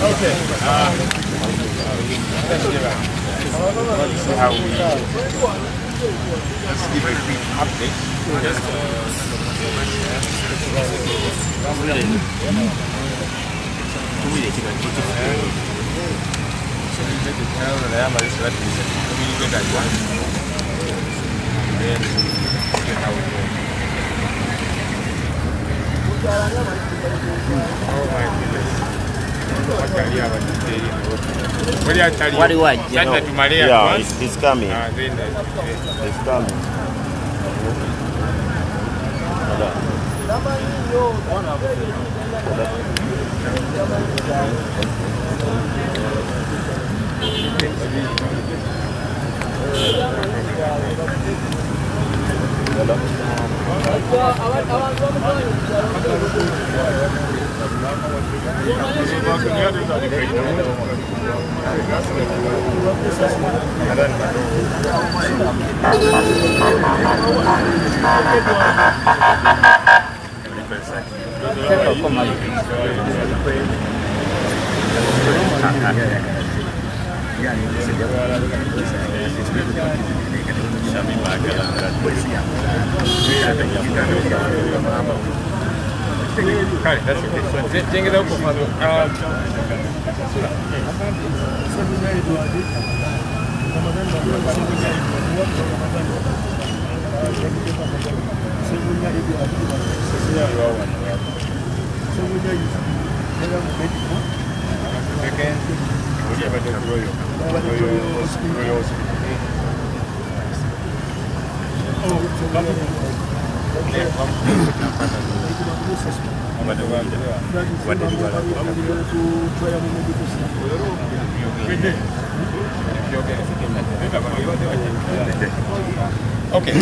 Okay. Let's see how we let's give a quick update. Oh my goodness. What do you want? Yeah, it's coming. It's coming. That's okay. Take it out for Okay.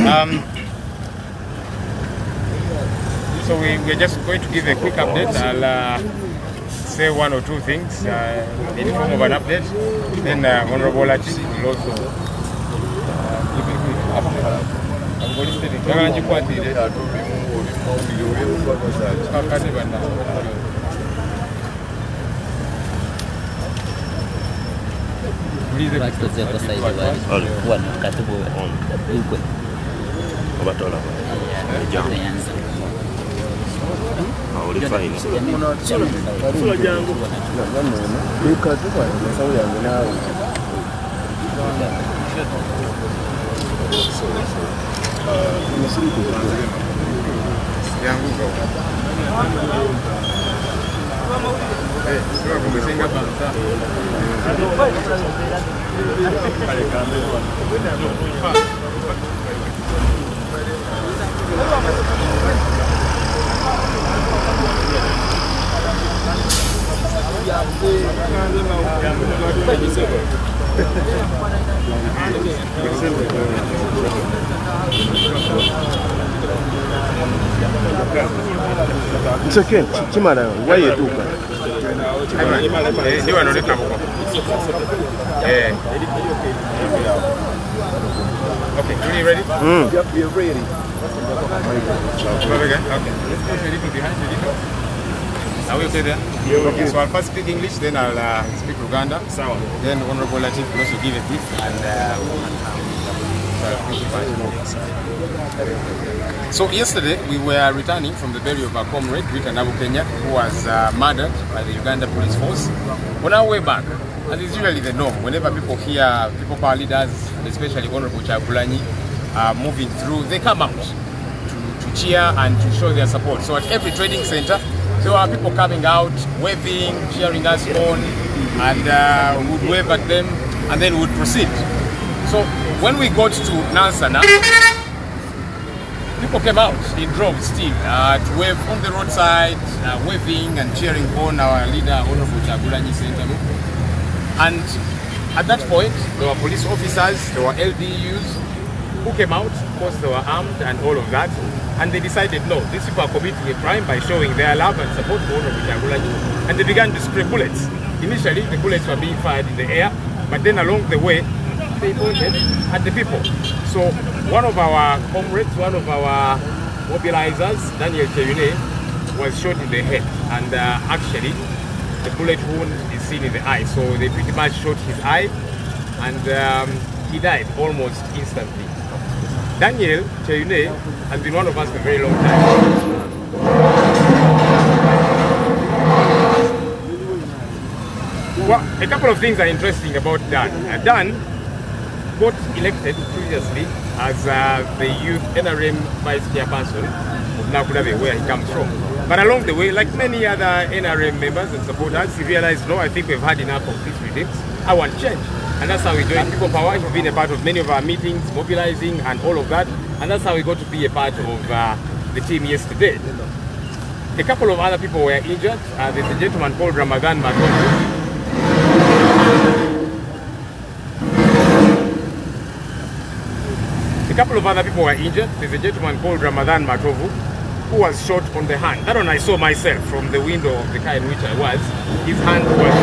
So we're just going to give a quick update. I'll say one or two things in the form of an update. Then Honorable Lachi will also give a quick update. It's okay. Chimara, why you do that? Okay, are you ready? Yep, we're ready. Okay, let's go a little behind the little. Are we okay there? Okay, so I'll first speak English, then I'll speak Uganda. Then Honorable Latif will also give a brief, and so yesterday we were returning from the burial of our comrade Rita Nabukenya, who was murdered by the Uganda police force. On our way back, and it's usually the norm, whenever people hear people power leaders, especially Honorable Kyagulanyi, moving through, they come out to cheer and to show their support. So at every trading center, there are people coming out, waving, cheering us on, and would wave at them, and then would proceed. So when we got to Nansana, people came out in droves still to wave on the roadside, waving and cheering on our leader, Honorable Kyagulanyi Ssentamu. And at that point, there were police officers, there were LDUs who came out. Of course, they were armed and all of that. And they decided, no, these people are committing a crime by showing their love and support for Honorable Kyagulanyi. And they began to spray bullets. Initially, the bullets were being fired in the air, but then along the way, they pointed at the people. So one of our comrades, one of our mobilizers, Daniel Cheyune, was shot in the head. And actually, the bullet wound is seen in the eye. So they pretty much shot his eye, and he died almost instantly. Daniel Cheyune has been one of us for a very long time. Well, a couple of things are interesting about Dan. Dan got elected previously as the youth NRM vice chairperson of Nakulabe, where he comes from. But along the way, like many other NRM members and supporters, he realized, no, I think we've had enough of these regimes. I want change. And that's how we joined People Power. He's been a part of many of our meetings, mobilizing and all of that. And that's how we got to be a part of the team yesterday. A couple of other people were injured. There's a gentleman called Ramadan Matovu. A couple of other people were injured. There's a gentleman called Ramadan Matovu who was shot on the hand. That one I saw myself from the window of the car in which I was. His hand was...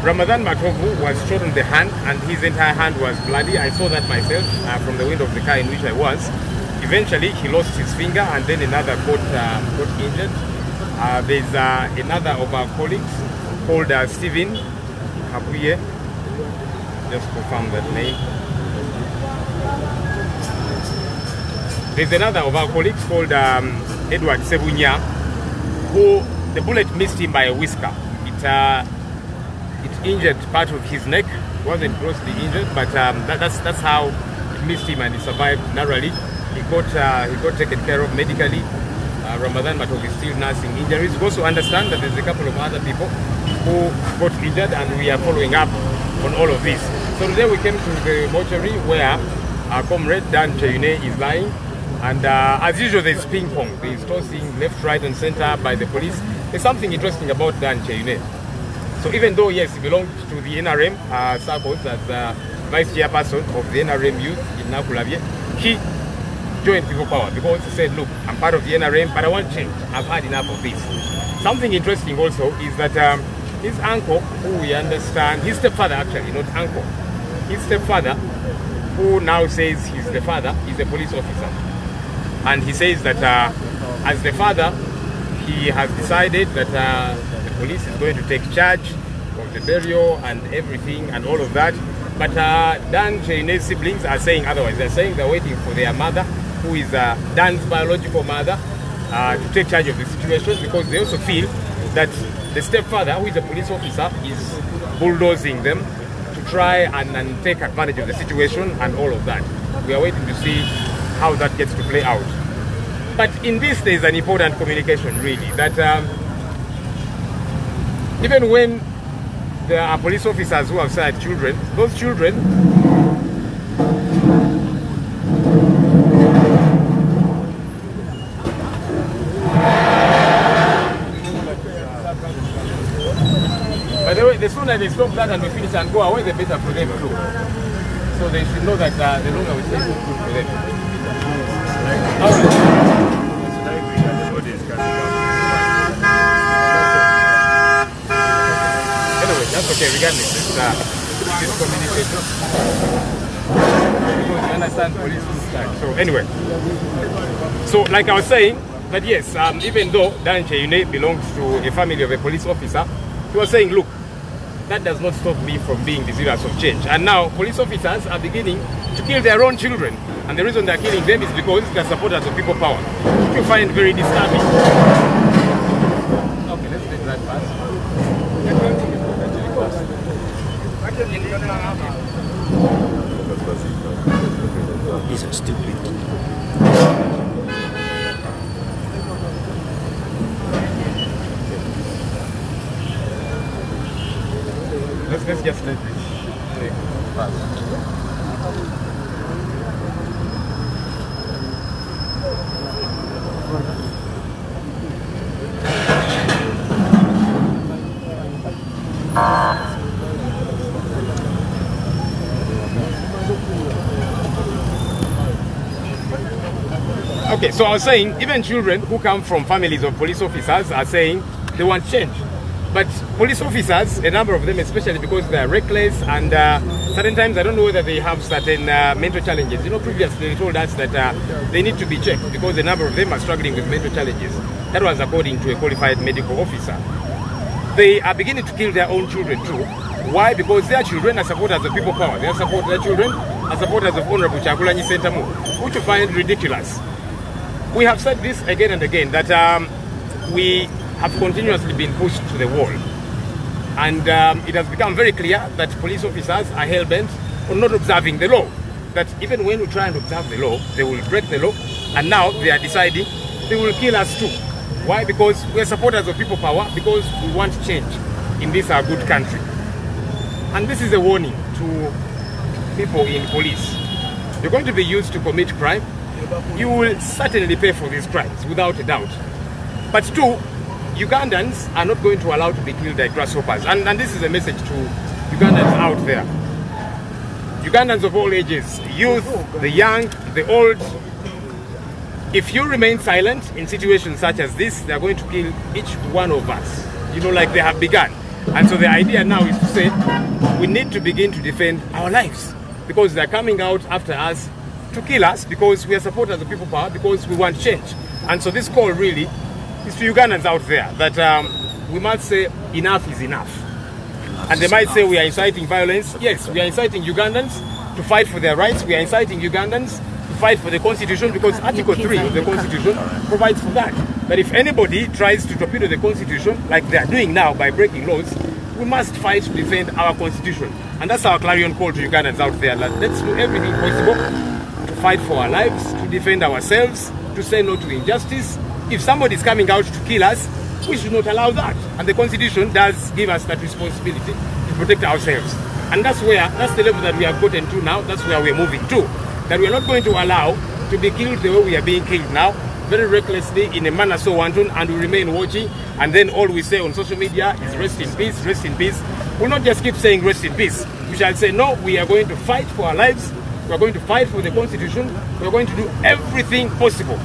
Ramadan Matovu was shot on the hand and his entire hand was bloody. I saw that myself from the window of the car in which I was. Eventually he lost his finger and then another got injured. There's another of our colleagues called Stephen Kabuye. Just confirm that name. There's another of our colleagues called Edward Sebunya, who the bullet missed him by a whisker. It injured part of his neck. He wasn't grossly injured, but that's how it missed him, and he survived narrowly. He got taken care of medically. Ramadan Matovu is still nursing injuries. We also understand that there's a couple of other people who got injured, and we are following up on all of this. So today we came to the mortuary where our comrade Dan Cheyune is lying, and as usual there's ping pong. There's tossing left, right and center by the police. There's something interesting about Dan Cheyune. So even though yes, he belonged to the NRM circles as vice chairperson of the NRM youth in Nakulabe, he joined People Power because he said, look, I'm part of the NRM, but I want change. I've had enough of this. Something interesting also is that his uncle, who we understand, his stepfather actually, not uncle, his stepfather, who now says he's the father, is a police officer. And he says that as the father, he has decided that the police is going to take charge of the burial and everything and all of that. But Dan Cheyune's siblings are saying otherwise. They're saying they're waiting for their mother, who is Dan's biological mother, to take charge of the situation, because they also feel that the stepfather, who is a police officer, is bulldozing them to try and take advantage of the situation and all of that. We are waiting to see how that gets to play out. But in this, there is an important communication, really, that even when there are police officers who have said children, those children the sooner they stop that and we finish and go away, the better for them too. So they should know that the longer we stay, it's good for them. Anyway, that's okay, regardless. This communication. Because you understand police will start. So anyway. So like I was saying, that yes, even though Dan Cheyune belongs to a family of a police officer, he was saying, look, that does not stop me from being desirous of change. And now police officers are beginning to kill their own children. And the reason they're killing them is because they're supporters of People Power, which you find very disturbing. Okay, let's take that fast. These are stupid. Let's just let this take pass. Okay, so I was saying, even children who come from families of police officers are saying they want change. But police officers, a number of them, especially because they are reckless and certain times I don't know whether they have certain mental challenges. You know, previously they told us that they need to be checked because a number of them are struggling with mental challenges. That was according to a qualified medical officer. They are beginning to kill their own children too. Why? Because their children are supporters of people power. Their children are supporters of Honorable Kyagulanyi Ssentamu, which we find ridiculous. We have said this again and again, that we have continuously been pushed to the wall. And it has become very clear that police officers are hell-bent on not observing the law. That even when we try and observe the law, they will break the law. And now they are deciding they will kill us too. Why? Because we are supporters of people power, because we want change in this our good country. And this is a warning to people in police. You're going to be used to commit crime. You will certainly pay for these crimes, without a doubt. But two, Ugandans are not going to allow to be killed like grasshoppers. And this is a message to Ugandans out there. Ugandans of all ages, youth, the young, the old. If you remain silent in situations such as this, they are going to kill each one of us. You know, like they have begun. And so the idea now is to say, we need to begin to defend our lives. Because they are coming out after us to kill us, because we are supporters of people power, because we want change. And so this call really is to Ugandans out there, that we must say enough is enough. And they might say we are inciting violence. Yes, we are inciting Ugandans to fight for their rights. We are inciting Ugandans to fight for the Constitution, because Article 3 of the Constitution provides for that. That if anybody tries to torpedo the Constitution, like they are doing now by breaking laws, we must fight to defend our Constitution. And that's our clarion call to Ugandans out there. Let's do everything possible to fight for our lives, to defend ourselves, to say no to injustice. If somebody is coming out to kill us, we should not allow that. And the Constitution does give us that responsibility to protect ourselves. And that's the level that we have gotten to now. That's where we're moving to. That we are not going to allow to be killed the way we are being killed now, very recklessly, in a manner so wanton, and we remain watching. And then all we say on social media is rest in peace, rest in peace. We'll not just keep saying rest in peace. We shall say, no, we are going to fight for our lives. We are going to fight for the Constitution. We are going to do everything possible.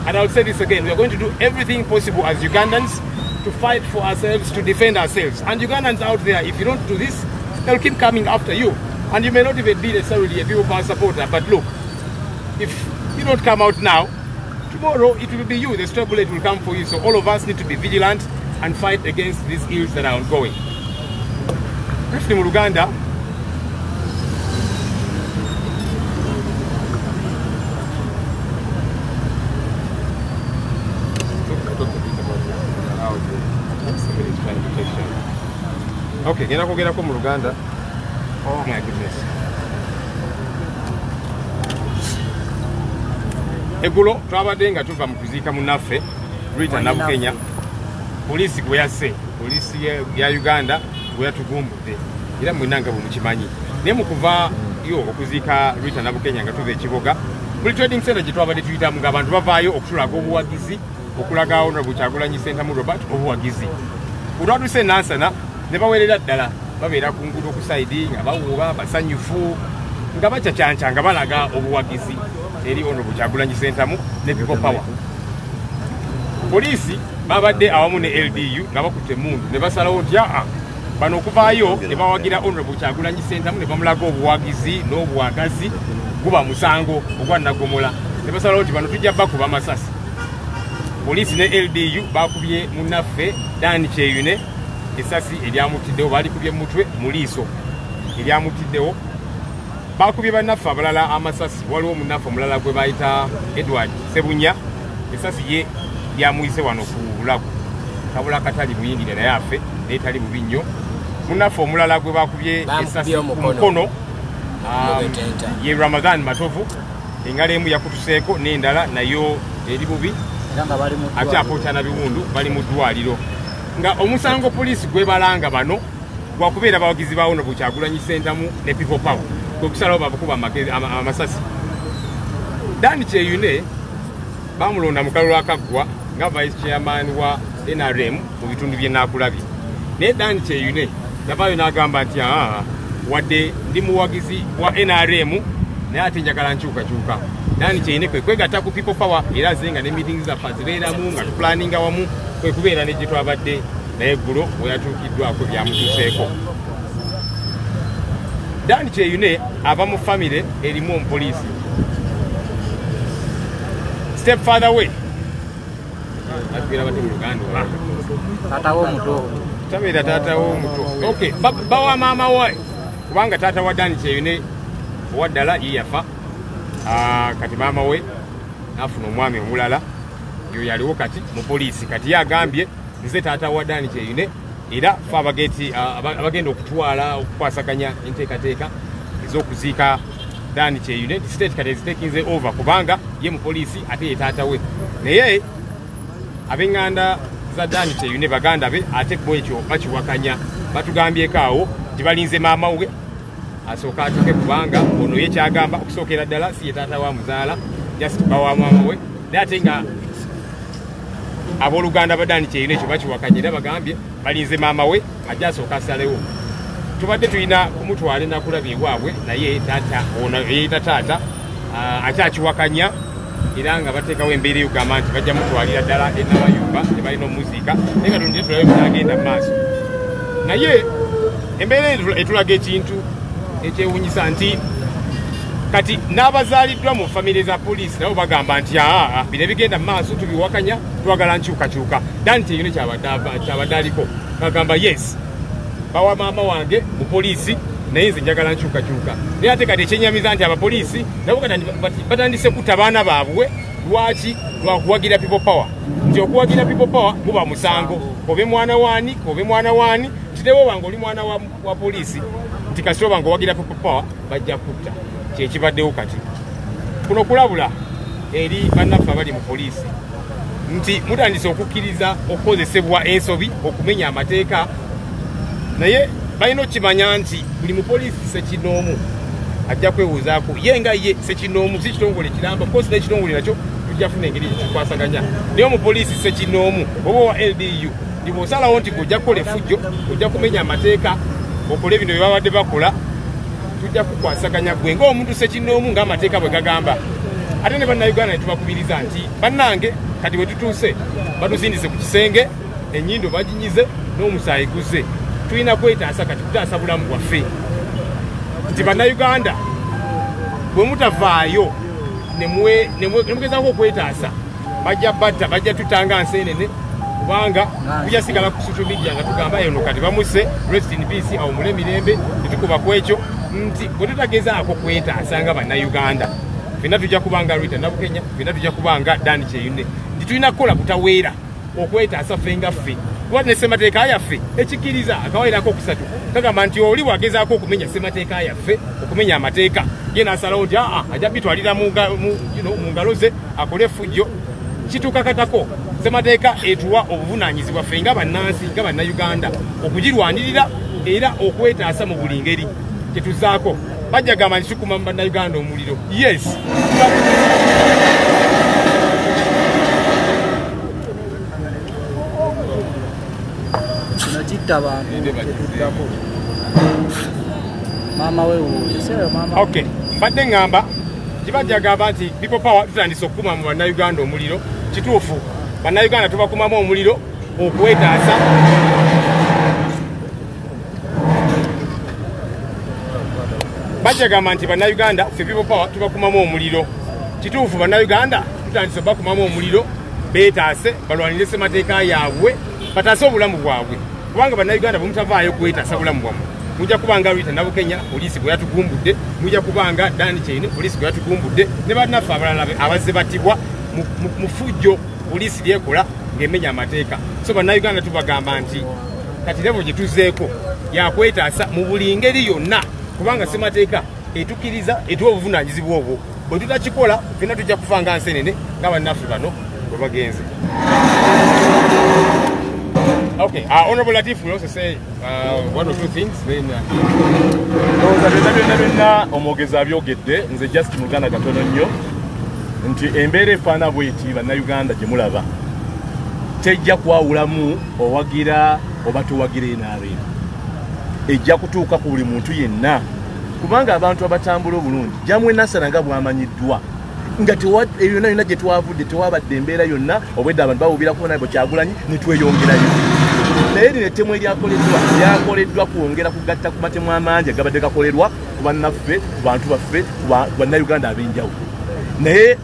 And I'll say this again, we are going to do everything possible as Ugandans to fight for ourselves, to defend ourselves. And Ugandans out there, if you don't do this, they'll keep coming after you. And you may not even be necessarily a people power supporter, but look, if you don't come out now, tomorrow it will be you, the stray bullet will come for you. So all of us need to be vigilant and fight against these ills that are ongoing. Briefly, mu Luganda, okay, ngenda kwogerako mu Luganda. Oh my goodness. Eggulo twabadde nga tuva mu kuziika munnaffe Rita Nabukenya. Poliisi gwe yasse, poliisi ya Uganda gwe yatugumbudde. Era mwenanga bwe mukimanyi. Naye mu kuva yo okuziika Rita Nabukenya nga tuva ekiboga, buli trading center gye twabadde tuyitamu ng'abantu bavaayo okutulaga obuwagizi, okulaga Honorable Kyagulanyi Ssentamu Robert obuwagizi. Olwaduse Nansana ne baweerera ddala, babeera ku nguudo ku sayidi nga bawuuba basanyufu, nga bacacyanca nga balaga obuwagizi eri Honorable Kyagulanyi Ssentamu ne people power. Poliisi babadde awamu ne LDU nga bakutte emmundu ne basalawo nti bano okuvaayo ne bawagira Honorable Kyagulanyi Ssentamu ne bamulaga obuwagizi n'obuwagazi guba musango ogwa Nagomola. Ne basalawo nti bano tujja bakuba amasasi. Poliisi ne LDU bakubye munnaffe Dan Kyeyune esasi eryamutiddewo, balikubye mutwe mu liiso eryamutiddewo. Bakubye bannaffe abalala amasasi. Waliwo munnaffe omulala gwe bayita Edward Sebunya, esasi ye lyamuyise wano ku Bulago, kabula katali muyingire naye affe naye tali bubi nnyo. Munnaffe omulala gwe bakubye esasi ku mukono ye Ramadan Matovu, engalo emu yakutuseeko n'endala nayo eri bubi, ate apootana biwundu bali mu ddwaliro. Nga omusango poliisi gwe balanga bano gwakubeera bawagizi ba Honorable Kyagulanyi Ssentamu ne people power, kwe kusalawo babakuba amasasi. Dan Kyeyune bamulonda mu kalulu akaggwa nga vice chairman wa NRM mu bitundu bye Naakulabye. Naye Dan Kyeyune yavaayo n'agamba nti wadde ndi muwagizi wa NRM naye ate njagala nkyukakyuka. Dan Kyeyune kwe kwegatta ku people power, era azenga ne meetings zaffe zibeeramu nga tuplaninga wamu, kwe kubeera ne gye twabadde naye eggulo we yatuukiddwako byamutuuseeko. Dan Kyeyune ava mu family erimu omupoliisi. Step further way. Atwira bati mu Luganda. Tata wo muto. Tabira tata wo muto. Okay, bawa mama we. Kubanga tata wa Dan Kyeyune waddala yafa. Kati mama we afuna omwami omulala yo yaliwo kati mu poliisi kati yagambye nze tata wa Dan Kyeyune era fa abagenda okutwala okukwasaganya enteekateeka ez'okuziika Dan Kyeyune state kati ezitekinze over kubanga ye mu poliisi ate ye taata we naye ab'enganda za Dan Kyeyune baganda be ate bo ekyo bakiwakanya batugambyeko awo nti balinze maama we asooka atuke kubanga ono ye kyagamba okusookera ddala si ye taata wa muzaala just bawa maama we naye ate nga abooluganda ba Dan Kyeyune ekyo bakiwakanya era bagambye balinze maama we ajja asooka asalewo tubadde tulina kumutwala enakulabye ewaabwe naye taata ono eyita taata ate akiwakanya era nga bateekawo embeera eyogamba nti bajja mutwalira ddala enabayumba ne balina omuziika naye nga tunde tulabe byagenda mu maaso naye embeera etulaga ekintu ekyewunyisa nti kati n'abazaaliddwa mu famire za poliisi nabo bagamba nti bino ebigenda mu maaso tubiwakanya twagala nkyukakyuka Dan Kyeyune kyabadde aliko bagamba yes bawa maama wange mu poliisi naye nze njagala nkyukakyuka naye ate kati ekyenyamiza nti abapoliisi nabo batandise kutta baana baabwe lwaki lwakuwagira people power nti okuwagira people power muba musango kobe mwana waani kitewo wange oli mwana wa poliisi nti kasito bange owagira people power bajja kutta kyekibaddewo kati kuno kulabula eri bannaffe abali mu poliisi nti mutandise okukkiriza okukozesebwa ensobi okumenya amateeka naye balina okimanya nti buli mupoliisi sekinoomu ajja kwewozaako ye nga ye sekinoomu si kitongole kiramba kosi n'ekitongole nakyo tujja funa engeri kikwasaganya naye omupoliisi sekinoomu oba wa LDU ndi bw'osalawo nti gojja kukola effujjo ojja kumenya amateeka okola bino bye babadde bakola tujja kukwasaganya gwe ng'omuntu sekinoomu ng'amateeka bwe gagamba ate ne bannayuganda ne tubakubiriza nti bannange kati bwe tutuuse batuzindise ku kisenge ennyindo baginyize n'omusaayi guze tulina kwetaasa kati kutaasa bulamu bwaffe nti bannayuganda bwe mutavaayo ne mugezaako okwetaasa bajja batta bajja tutanga nseenene kubanga tujja sigala ku social media nga tugamba eno kati bamuse rest in peace awo mule mirembe tetukuba ku ekyo nti bwe tutagezaako kwetaasa nga bannayuganda fenna tujja kubanga Rita Nabukenya fenna tujja kubanga Dan Kyeyune nti tulina kukola butaweera okwetaasa ffe nga ffe kuba ne ssemateeka yaffe ekikkiriza akawairako okusatu kagamba nti oli wagezaako okumenya ssemateeka yaffe okumenya amateeka ye n'asalawo nti ajja bitwalira mu ngalo ze akole effujjo kitukakatako ssemateeka etuwa obuvunaanyizibwa ffe nga bannansi nga bannayuganda okugirwanirira era okwetaasa mu buli ngeri kyetuzaako bajja gamba nti tukuma mu bannayuganda omuliro yes Mama we mama. Okay. Badde ngamba kibajja gamba nti people power tutandise okukuma mu bannayuganda omuliro kituufu bannayuganda tubakumamu omuliro okwetaasa bajja gamba nti bannayuganda ffe people power tubakumamu omuliro kituufu bannayuganda tutandise bakumamu omuliro beetaase balwanire ssemateeka yaabwe bataase obulamu bwabwe kubanga bannayuganda bwe mutavaayo kwetaasa bulamu bwammwe mujja kubanga Rita Nabukenya poliisi bwe yatugumbudde mujja kubanga Dan Kyeyune poliisi bwe yatugumbudde ne bannaffe abalala abazze battibwa mu ffujjo poliisi lyekola ng'emenya amateeka so bannayuganda tubagamba nti kati levo gye tuzzeeko yakwetaasa mu buli ngeri yonna kubanga ssemateeka etukkiriza etuwa obuvunaanyizibwa obwo bwe tutakikola fenna tujja kufa nga nsenene nga bannaffe bano bwe bagenze. Okay, Honorable Latif will also say one or two things. Then, omwogeza byogedde nze just muganda katono nnyo nti embeera efaana bweti bannayuganda gye mulaba tejja kwawulamu owagira oba towagira NRM ejja kutuuka ku buli muntu yenna kubanga abantu abatambula obulungi Jamwe Nassara nga bwamanyiddwa nga yonna yonna gye twavudde tewabadde embeera yonna obwedde abantu bawubira kubona bo Kyagulanyi ne tweyongerayo naye lino ettemu eryakoleddwa lyakoleddwa kwongera kugatta ku matemu amangi agabadde gakolerwa ku bannaffe ku bantu baffe bannayuganda ab'enjawulo naye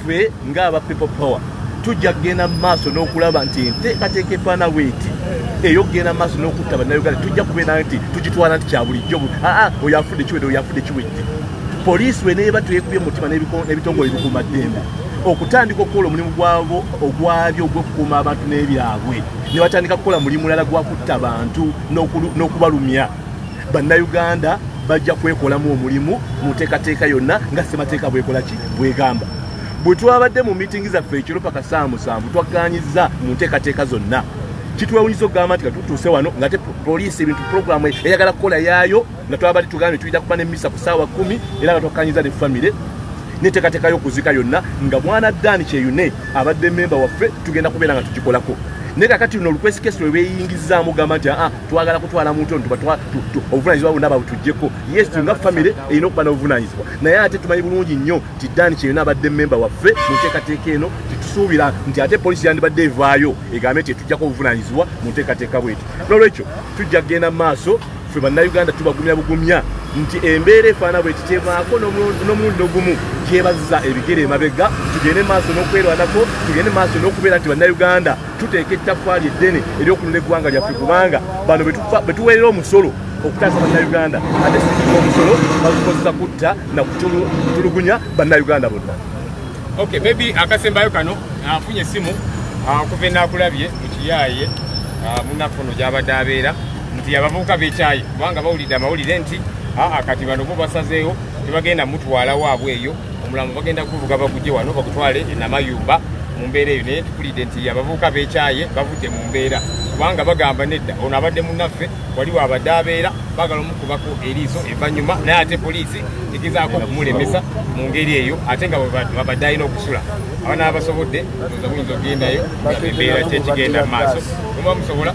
ffe ng'aba people power tujja kgenda mu maaso n'okulaba nti enteekateeka efaana bweti ey'okgenda mu maaso n'okutta bannayuganda tujja kubeera nti tugitwala nti kya bulijjo oyo afudde kiwedde oyo afudde kiwedde poliisi we neeba twekubye mu mutima n'ebitongole ebikuumaddembe okutandika okukola omulimu gwabo ogwabyo ogw'okukuuma abantu n'ebyabwe ne batandika kukola mulimu mulala gwa kutta abantu n'okubalumya bannayuganda bajja kwekolamu omulimu mu nteekateeka yonna nga ssemateeka bwekola ki bwegamba bwe twabadde mu miitingi zaffe ekiro paka 7 twagganyiza mu nteekateeka zonna kitwewunyiza okugamba nti katutuuse wano nga te poliisi ebintu puroguramu eyagala kukola yaayo nga twabadde tugambye tuyita kuba n'emmisa ku ssaawa 10 era nga twakkanyiza ne famire n'enteekateeka y'okuzika yonna nga mwana Dani Kyeyune abadde memba waffe tugenda kubeera nga tukikolako naye kakati luno olukwesi lwe beeyingizaamu gamba nti twagala kutwala muntu ono obuvunaanyizibwa bwonna babutuggyeko yes nga famire erina okuba n'obuvunaanyizibwa naye ate tumanyi bulungi nnyo nti Dani Kyeyune abadde memba waffe mu nteekateeka eno titusuubira nti ate poliisi yandibadde evaayo egambe nti etuggyako obuvunaanyizibwa mu nteekateeka bwetyo n'olwekyo tujja kgenda mu maaso ffe bannayuganda tubagumya bugumya nti embeera efaana bwe kitevaako n'omulundi ogumu kyebazza ebigere emabega tugende maaso n'okwerwanako tugende maaso n'okubeera nti bannayuganda tuteeka ettaffaali eddene ery'okunula eggwanga lyaffe kubanga bano bwe tuweerera omusolo okutaasa bannayuganda ate singa omusolo bagukozesa kutta na kutulugunya bannayuganda bonna. Okay, maybe akasembayo kano afunye essimu okuva enaakulabye mu kiyaaye munafuno gy'abadde abeera nti abavubuka b'ekyayi kubanga bawulidde amawulire nti kati bano bo basazeewo tebagenda mutwala waabwe eyo omulambo bagenda kuvuga bagujje wano bagutwale e Namayumba mu mbeera eyo naye tukulidde nti abavubuka b'ekyayi bavudde mu mbeera kubanga bagamba nedda ono abadde munnaffe waliwo abadde abeera bagala omukubako eriiso evanyuma naye ate poliisi egezaako okumulemesa mu ngeri eyo ate nga babadde alina okusula abana abasobodde oza buyinza okugendayo embeera kyekigenda mu maaso oba musobola